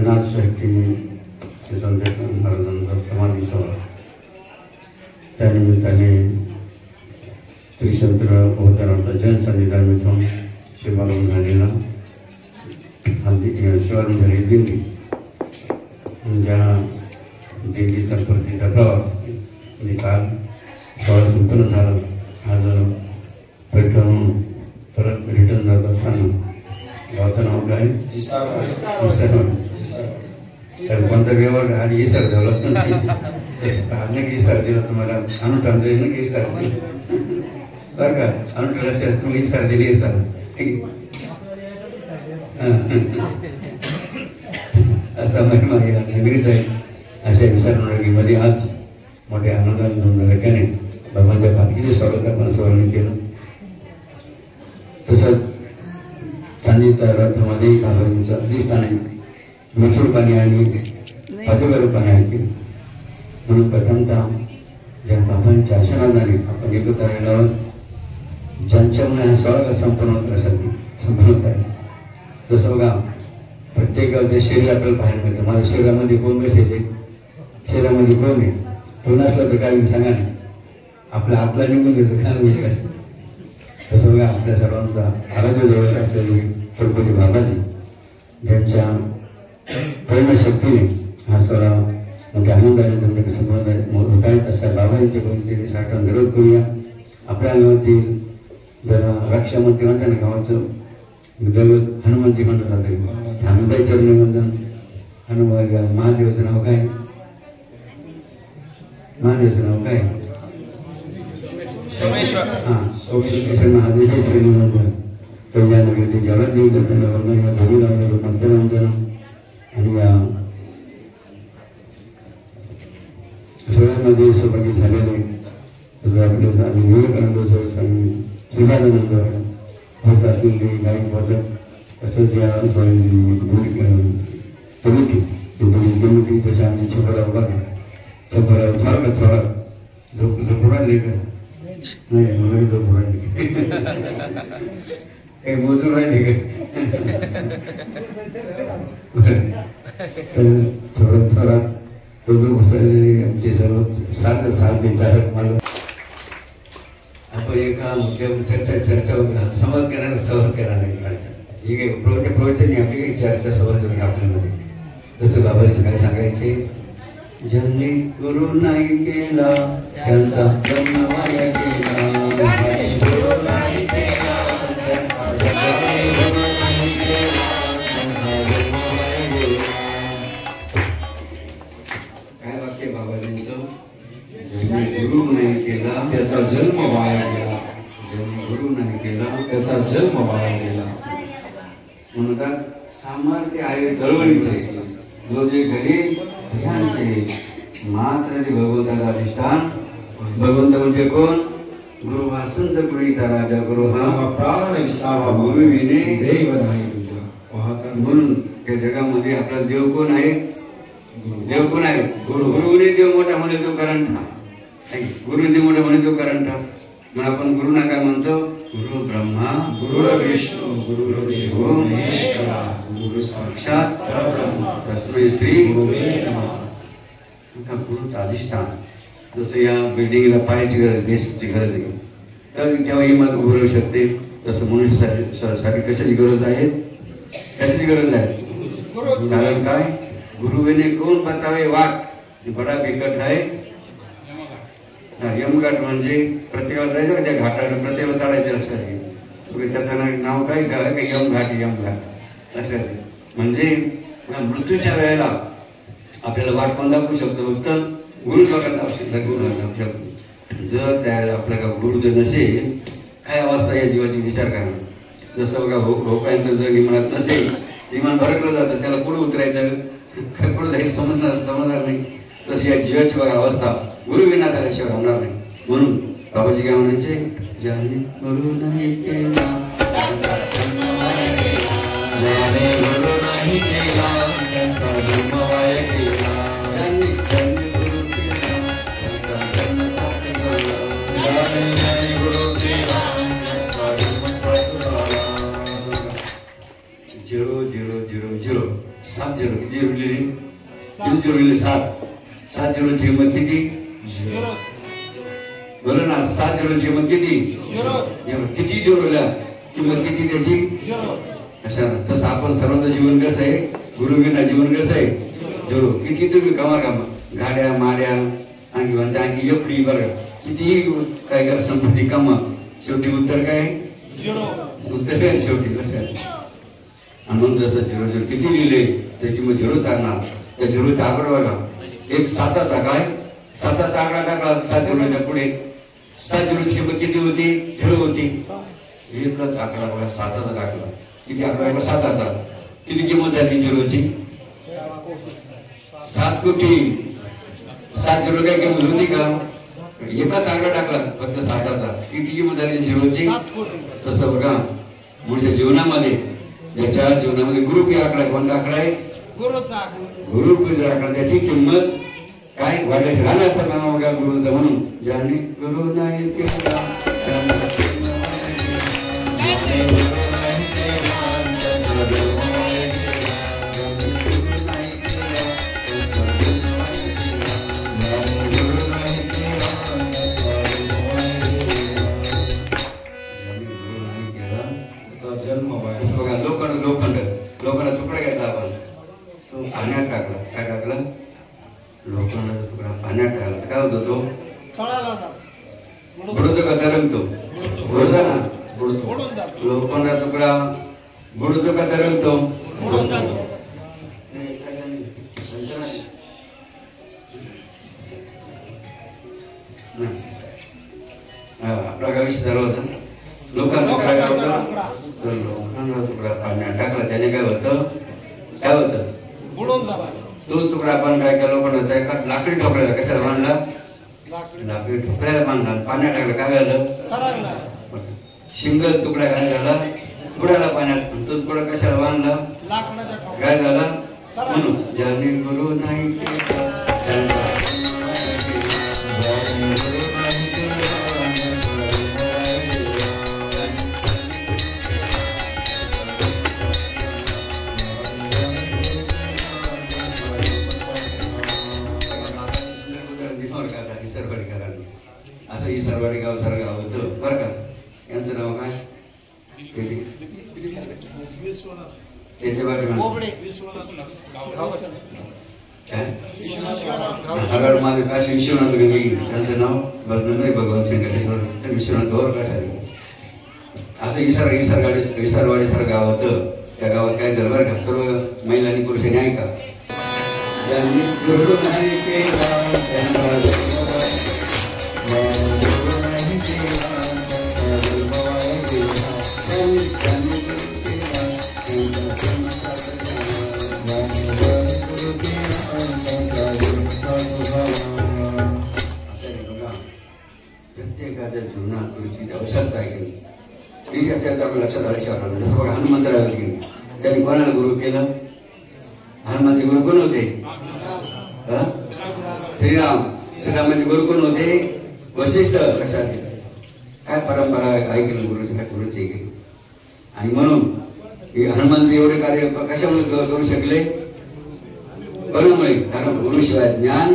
नाथ षष्टी श्री संत महाराजांचा समाधी सोहळा, त्यानिमित्ताने श्री संत अवतारांचा जनसन्निधान इथून शिवारून झालेला शिवारून झालेली दिंडी, ज्या दिंडीचा परतीचा प्रवास निकाल सोहळा संपन्न झाला. आज पैठण परत रिटर्न जात असताना गावाचं नाव काय? तर कोणता व्यवहार आधी इसर ठेवला नक्की इसर दिला तुम्हाला अनुटांचं नक्की इसर बरं का? अनुट लक्षात तुम्ही इसर दिली इसर असा महिमा वेगळीच आहे. अशा विचारणामध्ये आज मोठ्या आनंदाने धुमधडाक्याने भगवानच्या पालखीचे स्वागत आपण सर्वांनी केलं. तसंच चांदीच्या रथामध्ये बाबांचं अधिष्ठान आहे, मसूर पाणी आणि पादुका पाणी आहे. म्हणून प्रथमतः ज्या बाबांच्या आशीर्वादाने आपण एकत्र राहिलो, ज्यांच्यामुळे हा सोहळा संपन्न होत आहे. तसं बघा, प्रत्येक गावच्या शरीर आपल्याला पाहायला मिळतं. माझ्या शरीरामध्ये कोण बसेल, शरीरामध्ये कोण आहे, तो नसला तर काय सांगा नाही, आपल्या हातला निघून देतो काय होईल. तसं बघा, आपल्या सर्वांचा आराध्य दैवत असलेले गणपती बाबाजी, ज्यांच्या प्रेमशक्तीने हा सोहळा मोठ्या आनंदाने तुमच्याकडे संबंध होत आहेत, अशा बाबांच्या गोष्टीने साठवण दररोज करूया. आपल्या गावातील जरा रक्षामंत्री म्हणतात ना, गावाचं दैवत हनुमानजी म्हणत जाते. हनुमानजी चरणी वंदन. हनुमान महादेवाचं नाव काय? महादेवाचं नाव काय? सोमेश्वर महादेव श्रीमंत कल्याणगती जलदेव दत्तन वंदन या दोन्ही लावलेलं मंत्रवंदन आणि या सोहळ्यामध्ये सहभागी झालेले आपले विवेकानंद श्रीपादानंद होत असलेले गायकवाद, तसंच या कमिटी तशा आमची छपराव बघा, छपराव थोडा झोपुरा लेख नाही, मला झोपुरा काही मोजून राहिले थोडा तो जो घुसळलेले आमचे सर्व साथ चालक मला आपण एका मुद्द्यावर चर्चा वगैरे संवाद करणार, संवाद करणार नाही. ही काही प्रवचन आपली काही चर्चा संवाद आपल्यामध्ये. जसं बाबाजी काय सांगायचे, ज्यांनी गुरु नाही केला त्यांचा जन्म वाया गेला. काय वाक्य बाबाजींचं? ज्यांनी गुरु नाही केला त्याचा जन्म वाया गेला. ज्यांनी गुरु नाही केला त्याचा जन्म वाया गेला. म्हणतात सामर्थ्य आहे चळवळीचे, जो जे घरी ध्यानचे मात्र ते भगवंताचा अधिष्ठान. भगवंत म्हणजे कोण? गुरु हा संत पुरीचा राजा, गुरु हा प्राण विसावा, गुरु विने देव नाही तुझा. म्हणून या जगामध्ये आपला देव कोण आहे? देव कोण आहे? गुरु. गुरुने देव मोठा म्हणे तो करंठा, गुरु देव मोठा म्हणे तो करंठा. मग आपण गुरुना काय म्हणतो? गुरु ब्रह्मा गुरु विष्णू गुरुदेव महेश्वरा गुरु साक्षात परब्रह्म तस्मै श्री गुरुवे नमः. गुरुचं अधिष्ठान. जसं या बिल्डिंगला पायाची गरज, बेसची गरज आहे, तर तेव्हा इमारत उभी राहू शकते. तसं मनुष्यासाठी कशाची गरज आहे? कशाची गरज आहे? कारण काय? गुरुवेने कोण बतावे वाट बडा बिकट आहे. यमघाट म्हणजे प्रत्येकाला जायचं का त्या घाटाला, प्रत्येकाला चढायचं. लक्षात घे, त्याचं नाव काय? यमघाट. यमघाट लक्षात घे. म्हणजे मृत्यूच्या वेळेला आपल्याला वाट पण दाखवू शकतो, फक्त गुरु बघत दाखवू शकतो. जर त्यावेळेला आपल्याला गुरु जर नसेल, काय अवस्था या जीवाची विचार करा. जसं बघा भोकायचं जर विमानात नसेल, विमान भरकलं जातं, त्याला पुढे उतरायचं, पुढे जायचं समजणार नाही. तशी या जीवाची बघा अवस्था गुरु विना झाल्याशिवाय होणार नाही. म्हणून बाबाजी काय म्हणायचे? ज्याने गुरु नाही केला गुरु नाही केला त्यांचा जन्म वाया गेला. झिरो 7 झिरो किती उरलेले किती उरलेले 7 झिरोची किंमत किती बोला ना 7 झिरोची किंमत किती झिरो किती झिरोला किंमत किती त्याची अशा तसं आपण सर्वांचं जीवन कसं आहे गुरुविना जीवन कसं आहे झिरो किती तुम्ही कामा गाड्या माड्या आणखी म्हणते आणखी एफडी बरं कितीही काय करा संपत्ती कामा शेवटी उत्तर काय उत्तर काय शेवटी लक्षात म्हणून जसं झिरो झिरो किती लिहिले त्याची मग झिरो चालणार त्या झिरोचा आकडा बघा एक 7चा काय 7चा आकडा टाकला 7 झिरोच्या पुढे 7 झिरोची किंमत किती होती 0 होती एकच आकडा बघा 7चा टाकला किती आकडा आहे 7चा किती किंमत झाली झिरोची 7 कोटी 7 झिरो काय किंमत होती का एकच आकडा टाकला फक्त 7चा किती किंमत झाली झिरोची तसं बघा मुळच्या जीवनामध्ये ज्याच्या जीवनामध्ये गुरुपी आकडा कोणता आकडा आहे गुरुपीचा आकडा त्याची किंमत काय वाढल्याची राहण्याचा नाव बघा गुरुचा म्हणून ज्याने गुरु नाही केला लोखंड तुकडा घ्यायचा आपण तो पाण्यात टाकला काय टाकला लोखंडाचा तुकडा पाण्यात टाकला काय होतो तो बुडतो का तरंगतो बुडतो ना बुडतो लोखंडाचा तुकडा बुडतो का तरंगतो आपला काय विषय झाला होता लोखंड तुकडा काय होता लोखंडाचा तुकडा पाण्यात टाकला त्याने काय होतं तो तुकडा आपण काय केला लोखंडाचा एका लाकडी ठोकऱ्याला कशाला बांधला लाकडी ठोकऱ्याला बांधला पाण्यात टाकलं काय झालं शिंगल तुकडा काय झाला बुडाला पाण्यात तो तुकडा कशाला बांधला काय झाला म्हणून ज्याने गुरु नाही असं इसरवाडी गाव सारं गाव होतं बरं का यांचं नाव काय त्याच्या हगार माझं काशी विश्वनाथ गंगी त्यांचं नाव बदलून नाही भगवान शंकर विश्वनाथ गौर काशा असं इसरवाडी सारं गाव होतं त्या गावात काय झालं बरं का सर्व महिलांनी पुरुषांनी ऐका ज्यांनी गुरु नाही केला प्रत्येकाच्या जीवनात गुरुची आवश्यकता आहे की आपण लक्षात आल्याशिवाय जसं बघा हनुमंतराव की त्यांनी कोणाला गुरु केलं हनुमंत गुरु कोण होते श्रीरामाचे गुरु कोण होते वशिष्ठ लक्षात घ्या काय परंपरा ऐकलं गुरुची काय गुरुची ऐकली आणि म्हणून हनुमंत एवढे कार्य कशामुळे करू शकले बरोबर कारण गुरुशिवाय ज्ञान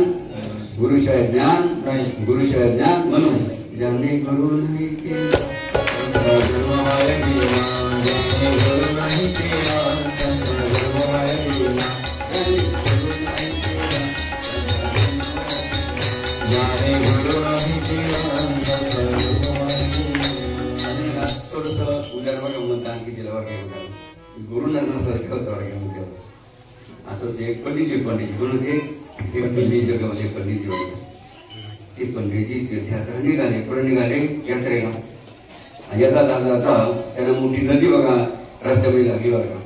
म्हणून ज्यांनी गुरु नाही केला थोडस उद्या बघा म्हणता आणखी तिला वर्ग गुरु नसल्यासारखं होतं वर्ग असं जे पंडितजी म्हणून ते पंडितजी ते पंडितजी तीर्थयात्रा निघाले पुढे निघाले यात्रेला येता जाता त्यांना मोठी नदी बघा रस्त्यामध्ये लागली बघा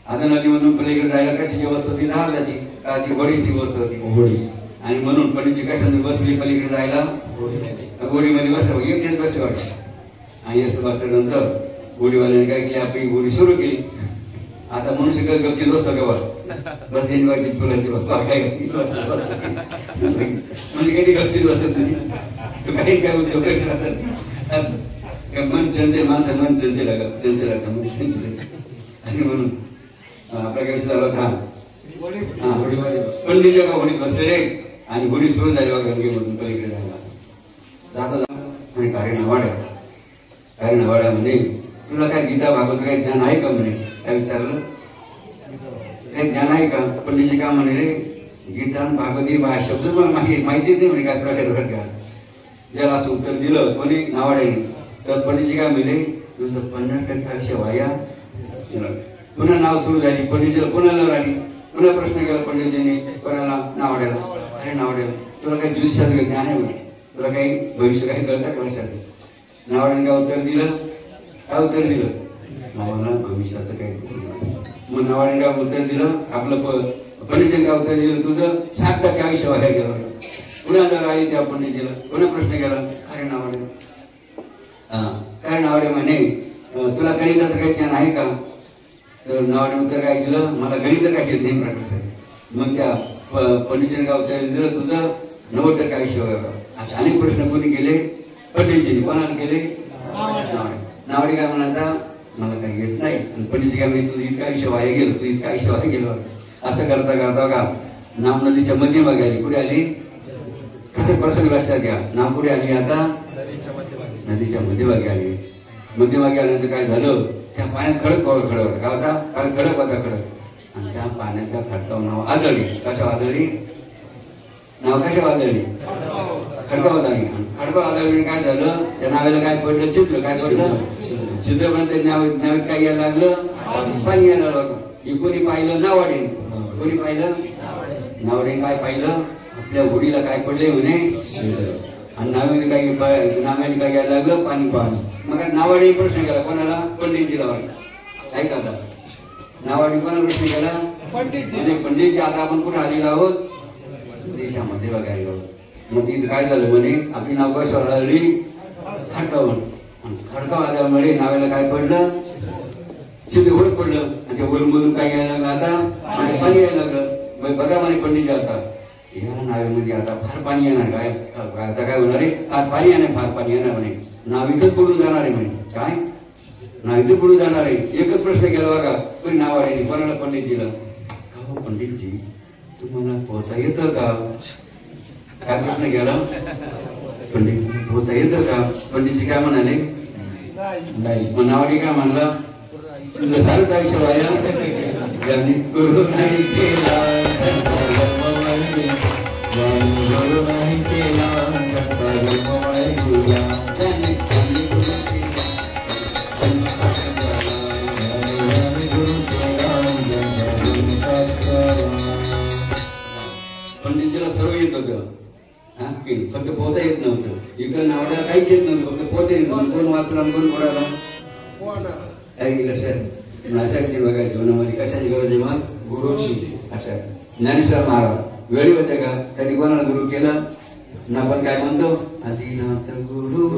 आता नदीमधून पलीकडे जायला कशाची व्यवस्था होती जहाजाची काची होडीची व्यवस्था होती होडी आणि म्हणून पंडितजी कशाने बसली पलीकडे जायला होडीमध्ये बसले एकटेच बसले वाटते आणि असं बसल्यानंतर होडीवाल्याने काय केली आपली होडी सुरू केली आता मनुष्य गपचीत बसतो केवळ बस त्यांनी वाटते फुलांची काय म्हणजे कधी गपचीत बसत नाही तो काही काय उद्योग राहतात मन चंचल माणसं मन चंचल मन चंचल आणि म्हणून आपल्याकडे झालं था पंडितच्या का होडीत बसलेले आणि होडी सुरू झाली बघा गंगेमधून पलीकडे जायला जाता आणि कार्य नवाड्या म्हणे तुला काय गीता भागवत काही ज्ञान आहे का म्हणे काय विचारलं काही ज्ञान आहे का पंडितजी का म्हणे रे गीता आणि भागवती शब्द मला माहितीच नाही म्हणे काय प्रकार का ज्याला असं उत्तर दिलं कोणी नावाड्याने तर पंडितजी काय म्हणे तुझं 50% आयुष्य वाया पुन्हा नाव सुरू झाली पंडितजीला कोणाला राहिली पुन्हा प्रश्न केला पंडितजीने कोणाला नावाड्याला अरे नावाड्याला तुला काही ज्योतिषाचं ज्ञान आहे म्हणे तुला काही भविष्य काही कळतं का लक्षात नावाड्याने काय उत्तर दिलं नावाला भविष्याचं काही मग नावाड्याने काय उत्तर दिलं आपलं पंडितजीने काय उत्तर दिलं तुझं 60% आयुष्य वाया गेलं पुन्हा राहिली त्या पंडितजीला पुन्हा प्रश्न केला काय नावाडे म्हणे तुला गणिताचं काही ज्ञान आहे का तर नावाने उत्तर काय दिलं मला गणित काय येत नाही प्रकाश मग त्या पंडितजीने काय उत्तर दिलं तुझं 90% आयुष्य वगैरे असे अनेक प्रश्न कोणी केले पंडितजीने कोणाला केले नावाडे काय म्हणायचा मला काही येत नाही आणि पंडितजी काय म्हणजे तुझं इतकं आयुष्य वाया गेलं तुझं इतकं आयुष्य वाया गेलं असं करता का नाव नदीच्या मध्यभागी आली कुठे आली कसं प्रसंग लक्षात घ्या नाव कुठे आली आता नदीच्या मध्यभागी आली मध्यभागी आल्यानंतर काय झालं त्या पाण्यात खडक होता काय होता खडक होता आणि त्या पाण्याच्या खडकावर नाव आदळली कशा आदळली नाव कशा आदळली खडकाव आदळली खडकाव आदळली काय झालं त्या नावाला काय पडलं चित्र काय पडलं चित्र पण ते नावीत काय यायला लागलं पाणी यायला लागलं कोणी पाहिलं नावाडे कोणी पाहिलं नावाडे काय पाहिलं आपल्या होडीला काय पडले म्हणे आणि नावाने काय यायला लागलं पाणी मग नावाडे प्रश्न केला कोणाला पंडितजीला वाटलं ऐका आता नावाडे कोणा प्रश्न केला पंडितजी आता आपण कुठे आलेलो आहोत नदीच्या मध्ये बघायला मग तिथे काय झालं म्हणे आपली नाव कसं आदळली खडकाव आल्यामुळे नावाला काय पडलं चित्र वर पडलं आणि त्या वरून काय यायला लागलं आता पाणी यायला लागलं बघा म्हणे पंडितजी आता या नावेमध्ये आता फार पाणी येणार काय आता काय होणार आहे फार पाणी येणार म्हणे नाव इथंच पडून जाणार आहे म्हणे काय नाव इथं पडून जाणार आहे एकच प्रश्न केला बघा कोणी नाव आहे कोणाला पंडितजीला का हो पंडितजी तुम्हाला पोहता येतं का काय प्रश्न केला पंडित पोहता येतं का पंडितजी काय म्हणाले नाही मग नावाडी काय म्हणला तुझं सारंच आयुष्य वाया ज्यांनी करू नाही केला पंडितजीला सर्व येत होतं फक्त पोहता येत नव्हतं इकडं नावाड्याला काहीच येत नव्हतं फक्त पोहता येत नव्हतं कोण वाचला कोण कोणाला काही लक्षात लक्षात बघा जीवनामध्ये कशाची गरज आहे मग गुरुची अशा ज्ञानेश्वर महाराज वेळी होते का त्यांनी कोणाला गुरु केला ना आपण काय म्हणतो आदिनाथ गुरु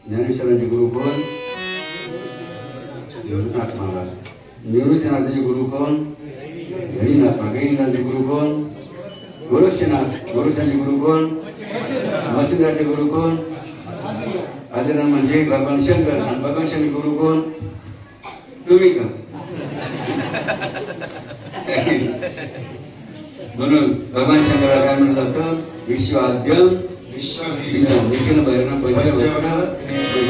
ज्ञानेश्वरांचे गुरु कोण निवृत्तीनाथ महाराज निवृत्तीनाथाचे गुरु कोण गणिनाथाचे गुरु कोण गोरक्षनाथ गोरक्षांचे गुरु कोण मच्छिंद्राचे गुरु कोण आदिनाथ म्हणजे भगवान शंकर आणि भगवान शंकर गुरु कोण तुम्ही का म्हणून भगवान शंकराला काय म्हणलं जातं विश्वाद्यम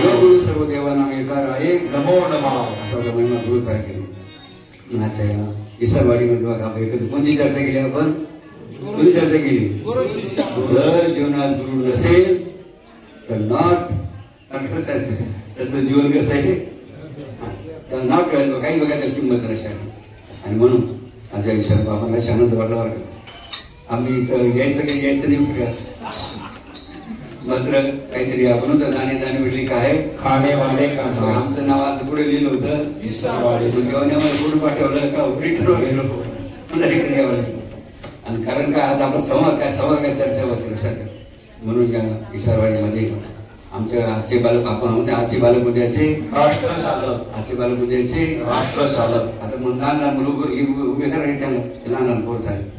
गुरु सर्व देवांना एकार आहे नमो नमः असा महिमा गुरुचा केला नाचायला विसरवाडीमध्ये बघा आपण एकत्र कोणती चर्चा केली आपण कोणती चर्चा केली जर जीवनात गुरु नसेल तर नॉट कसं आहे त्याचं जीवन कसं आहे तर नॉट व्हॅल्यू काही बघा त्याची किंमत नसते आणि म्हणून माझ्या विचार आम्हाला आनंद वाटला वाटत आम्ही इथं यायचं काही यायचं नाही का मात्र काहीतरी आपण तर दाणे दाणे म्हटली काय खाणे वाले का आमचं नाव आज पुढे लिहिलं होतं विसरवाडी पुढे पाठवलं का रिटर्न गेलो मला रिटर्न घ्यावं लागलं आणि कारण काय आज आपण संवाद काय चर्चा होती लक्षात म्हणून या विसरवाडीमध्ये आमच्या आजचे बालक आपण होते आजचे बालक उद्याचे राष्ट्र चालक आजचे बालक उद्याचे राष्ट्र चालक आता मग लहान लहान मुलं उभे करायचे त्यांना लहान लहान पोर झाले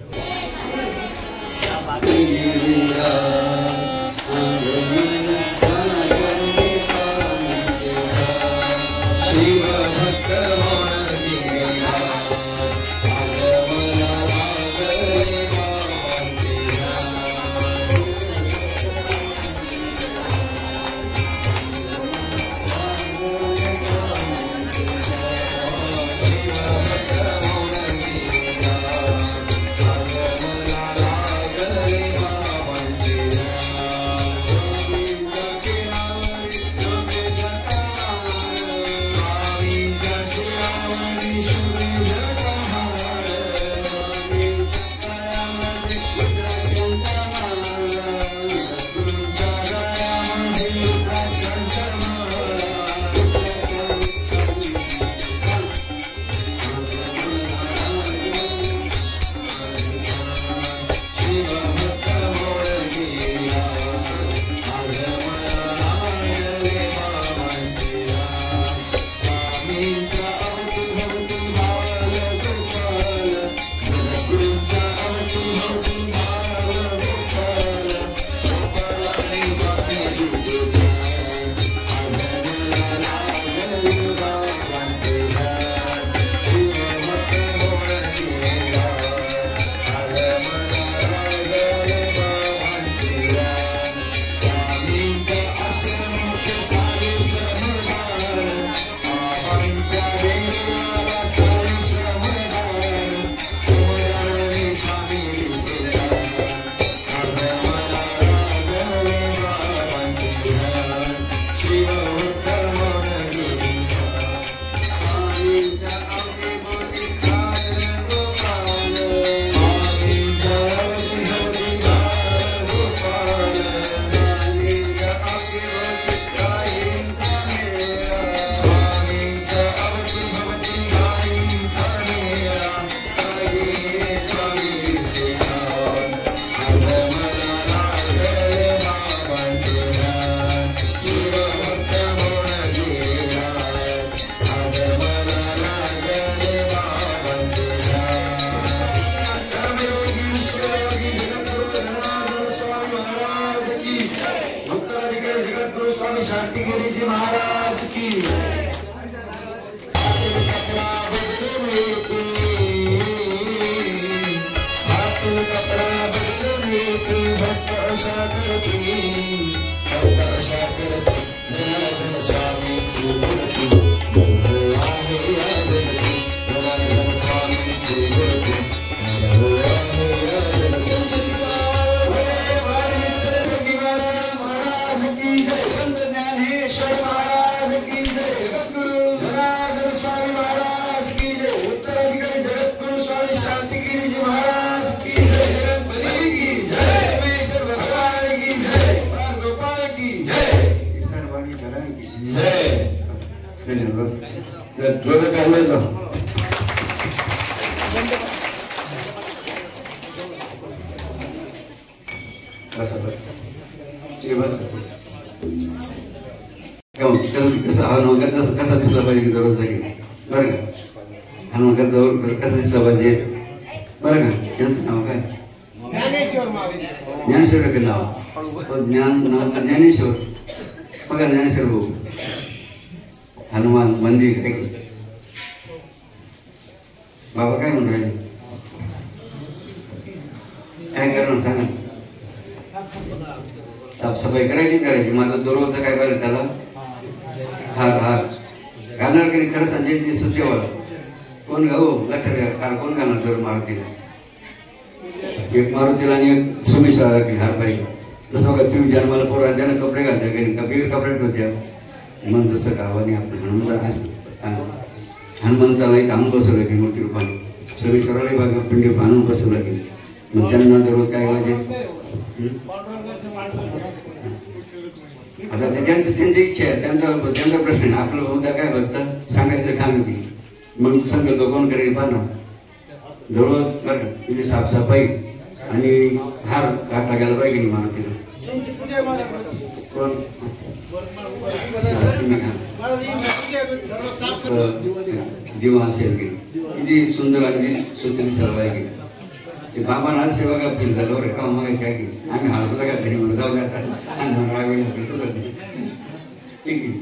शांतिगिरीजी महाराज की कपड़ा बदलने की भक्त आशा करती जनार्दन स्वामी जनार्दन स्वामी कसा दिसला पाहिजे दररोज जागी बरं का हनुमान जवळ कसा दिसला पाहिजे बरं का यांचं नाव काय ज्ञानेश्वर नाव ज्ञान नाव तर ज्ञानेश्वर बघा ज्ञानेश्वर भाऊ हनुमान मंदिर बाबा काय म्हणून राहिले काय करणार सांगा साफसफाई करायची माझा दररोजचं काय पाहिजे त्याला हार घालणार की खरं संजय दिसत जेव्हा कोण हो लक्षात घ्या काल कोण घालणार जर मारुतीला एक मारुतीला आणि एक सोमेश्वराला की हार पाहिजे तसं बघा तुम्ही जन्माला पोरा त्यानं कपडे घालता का बिगर कपडे ठेवत्या मन तसं गावाने आपलं हनुमंताला इथं आणून बसवलं की मूर्ती रूपाने सोमेश्वराला बघा पिंडी आणून बसवलं की मग त्यांना दररोज काय पाहिजे आता ते त्यांची इच्छा आहे त्यांचा प्रश्न आहे आपलं मुद्दा काय फक्त सांगायचं काम की मग संकल्प कोण करेल पाहणार दररोज म्हणजे साफसफाई आणि हार घातला गेला पाहिजे की मारुतीला कोण दिवा असेल की किती सुंदर अगदी स्वच्छ दिसायला पाहिजे ते बाबा आज सेवा का फील झालं बरं का मागायची आहे की आम्ही हालतो का घरी म्हणून जाऊ द्या ठीक आहे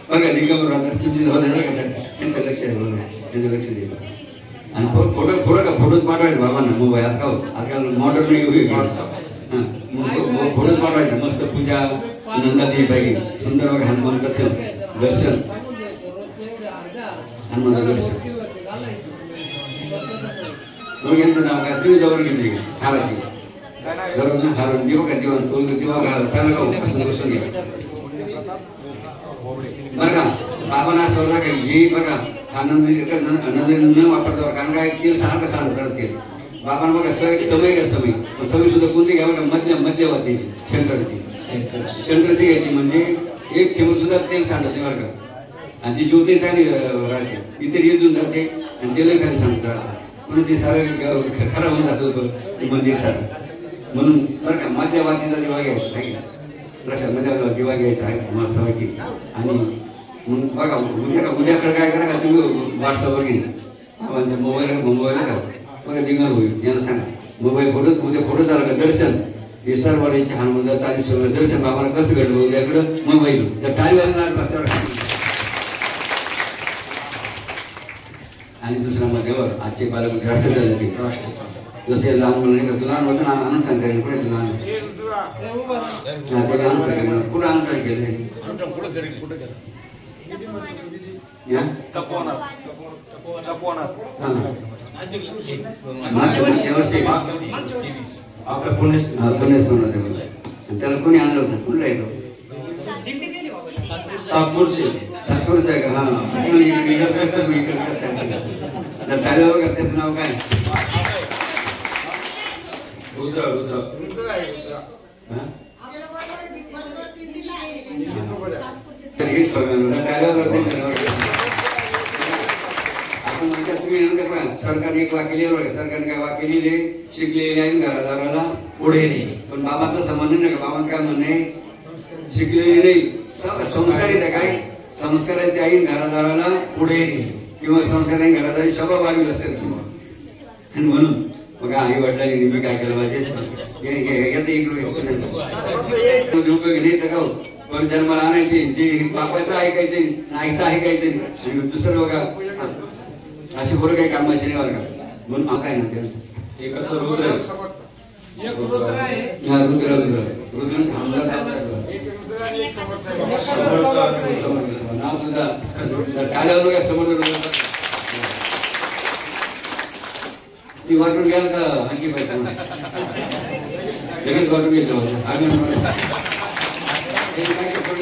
बघा निगम राहतात तुमची जबाबदारी का त्यांचं लक्ष आहे बरोबर त्यांचं लक्ष दे आणि फोटोच पाठवायचे बाबांना मोबाईल आजकाल मॉडर्न होईल फोटोच पाठवायचं मस्त पूजा नंदादेवी पाहिजे सुंदर बघा हनुमंताचं दर्शन हनुमंत दर्शन यांचं नाव काय तुम्ही जवळ घेतली हाराची जवळ हारून दिवा का दिवा तो दिवा त्याला का असं बसून घ्या बरं का बाबांना असं होता का हे बघा आनंद न वापरता कारण काय तेल सारखं सांगतात तेल बाबांना बघा समय का समय सुद्धा कोणती घ्या बघा मध्यवर्ती शंकरची घ्यायची म्हणजे एक थेंब सुद्धा तेल सांगत नाही बरं का आणि ती ज्योती चांगली राहते इतर येजून जाते आणि तेलही खाली सांगत राहतात म्हणून ते सारं खराब होऊन जातं मंदिर सारं म्हणून बरं का मध्यवातीचा दिवा घ्यायचा आहे लक्षात मध्यवातीचा दिवा घ्यायचा आहे मस्तपैकी आणि मग बघा उद्याकडे काय करा का तुम्ही व्हॉट्सअपवर घेईन मोबाईल का बघा दिंगण होईल यांना सांगा मोबाईल उद्या फोटो झाला का दर्शन हे सरवाडीचे हनुमंत 40 दर्शन बाबांना कसं घडलं उद्याकडं मोबाईल त्या टाळीवर आणि दुसरा मध्यवर आजचे बालक राष्ट्र जसे लहान मुलांनी लहान होतं आणून सांगता पुढे कुठं अंतर केलं आपल्या पुण्यस्मरण त्याला कोणी आणलं होतं कुठला येतो सातपूरचं आहे का हा टाळ्यावर का त्याचं नाव काय हेच आपण म्हणतात तुम्ही सरकारने एक वाक्य लिहिलं सरकारने काय वाक्य लिहिले शिकलेले आहे घरादाराला पुढे नाही पण बाबांचं संबंध नाही का बाबांचं काय म्हणणं आहे शिकलेली नाही संस्कार येते काय संस्कार आहे ते आई घरादाराला पुढे किंवा संस्कार नाही घरादारी शोभा वाढवी लक्षात किंवा आणि म्हणून मग आई वडिलांनी नेहमी काय केलं पाहिजे याचं एक उपयोग नाही तर का पण जन्माला आणायची ते बापाचं ऐकायचे आईचं ऐकायचे आणि दुसरं बघा अशी बरं काही कामाची नाही बरं का म्हणून काय ना त्यांचं एक असं रुद्र नाव सुद्धा काल्यावर का समोर ती वाटून घ्याल का आणखी पाहिजे लगेच वाटून घेतलं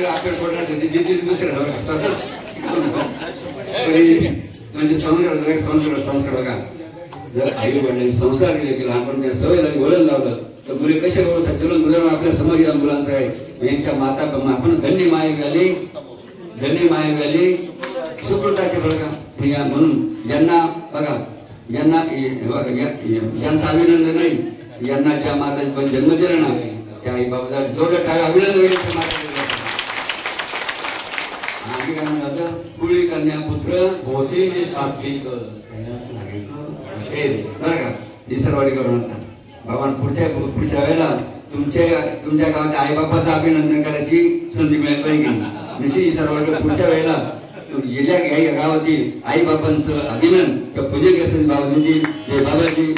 आपल्याला पडणार दुसरं म्हणजे संस्कार बघा जर आई वडिलांनी संस्कार केले की लहानपण त्या सवय लागली वळण लावलं तर मुले कशा बरोबर चलन उदाहरण आपल्या समोर या मुलांचं आहे यांच्या माता आपण धन्य माय व्याली सुकृताचे बघा म्हणून यांना बघा यांना यांचं अभिनंदन नाही यांना ज्या माता पण जन्म दिला ना त्या आई बाबा दोघं टाळा अभिनंदन आम्ही काय म्हणतात कुळी कन्या पुत्र होते जे सात्विक बरं का दिसरवाडी करून बाबा पुढच्या वेळेला तुमच्या गावात आई बापाचं अभिनंदन करायची संधी मिळाली पाहिजे निश्चित सर्वांकडे पुढच्या वेळेला गेल्या गावातील आई बापांचं अभिनंदन पूजे असेल बाबाजी जय बाबाजी